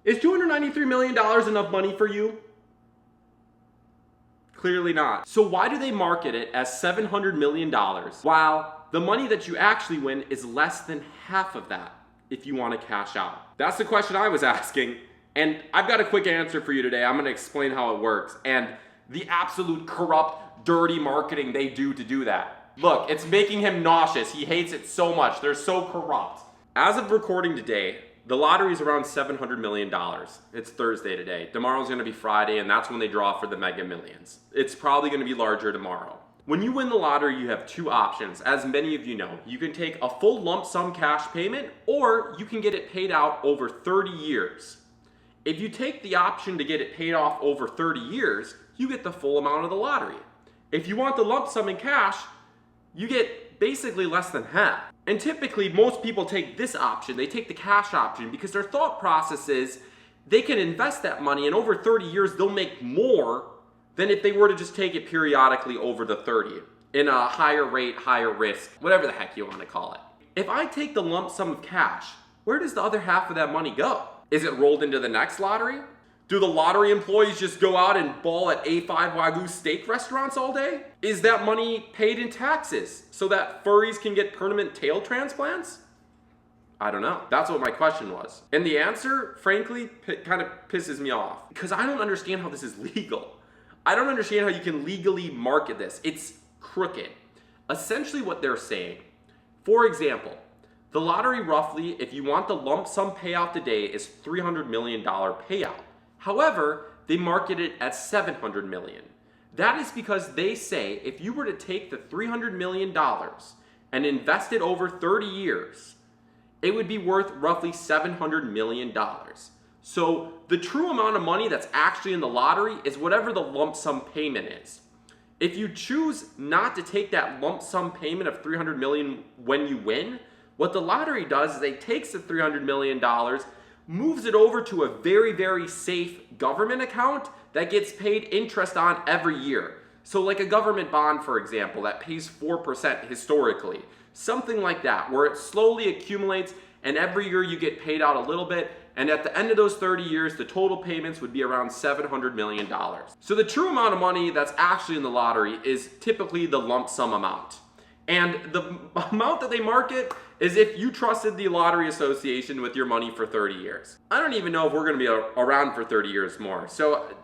Is $293 million enough money for you? Clearly not. So why do they market it as $700 million while the money that you actually win is less than half of that if you want to cash out? That's the question I was asking, and I've got a quick answer for you today. I'm going to explain how it works and the absolute corrupt, dirty marketing they do to do that. Look, it's making him nauseous. He hates it so much. They're so corrupt. As of recording today, the lottery is around $700 million. It's Thursday today. Tomorrow's going to be Friday, and that's when they draw for the Mega Millions. It's probably going to be larger tomorrow. When you win the lottery, you have two options. As many of you know, you can take a full lump sum cash payment, or you can get it paid out over 30 years. If you take the option to get it paid off over 30 years, you get the full amount of the lottery. If you want the lump sum in cash, you get basically less than half. And typically, most people take this option. They take the cash option because their thought process is they can invest that money, and over 30 years, they'll make more than if they were to just take it periodically over the 30 in a higher rate, higher risk, whatever the heck you want to call it. If I take the lump sum of cash, where does the other half of that money go? Is it rolled into the next lottery? Do the lottery employees just go out and ball at A5 Wagyu steak restaurants all day? Is that money paid in taxes so that furries can get permanent tail transplants? I don't know. That's what my question was. And the answer, frankly, kind of pisses me off because I don't understand how this is legal. I don't understand how you can legally market this. It's crooked. Essentially what they're saying, for example, the lottery roughly, if you want the lump sum payout today, is $300 million payout. However, they market it at $700 million. That is because they say if you were to take the $300 million and invest it over 30 years, it would be worth roughly $700 million. So the true amount of money that's actually in the lottery is whatever the lump sum payment is. If you choose not to take that lump sum payment of $300 million when you win, what the lottery does is it takes the $300 million, moves it over to a very, very safe government account that gets paid interest on every year. So like a government bond, for example, that pays 4% historically. Something like that, where it slowly accumulates and every year you get paid out a little bit, and at the end of those 30 years, the total payments would be around $700 million. So the true amount of money that's actually in the lottery is typically the lump sum amount. And the amount that they market is if you trusted the Lottery Association with your money for 30 years. I don't even know if we're gonna be around for 30 years more, so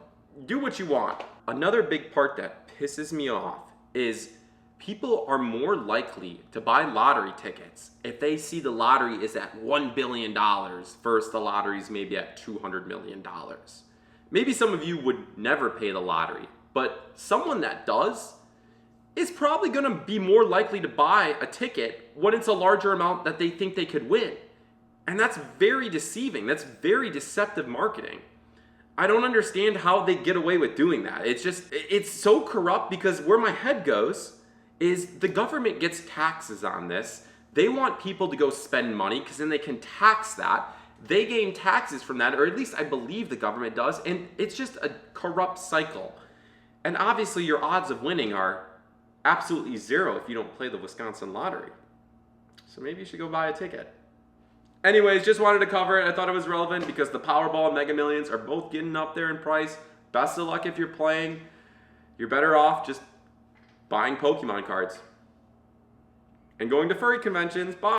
do what you want. Another big part that pisses me off is people are more likely to buy lottery tickets if they see the lottery is at $1 billion versus the lottery's maybe at $200 million. Maybe some of you would never pay the lottery, but someone that does is probably going to be more likely to buy a ticket when it's a larger amount that they think they could win. And that's very deceiving. That's very deceptive marketing. I don't understand how they get away with doing that. It's so corrupt because where my head goes is the government gets taxes on this. They want people to go spend money because then they can tax that. They gain taxes from that, or at least I believe the government does, and it's just a corrupt cycle. And obviously your odds of winning are absolutely zero if you don't play the Wisconsin lottery. So maybe you should go buy a ticket. Anyways, just wanted to cover it. I thought it was relevant because the Powerball and Mega Millions are both getting up there in price. Best of luck if you're playing. You're better off just buying Pokemon cards and going to furry conventions. Bye.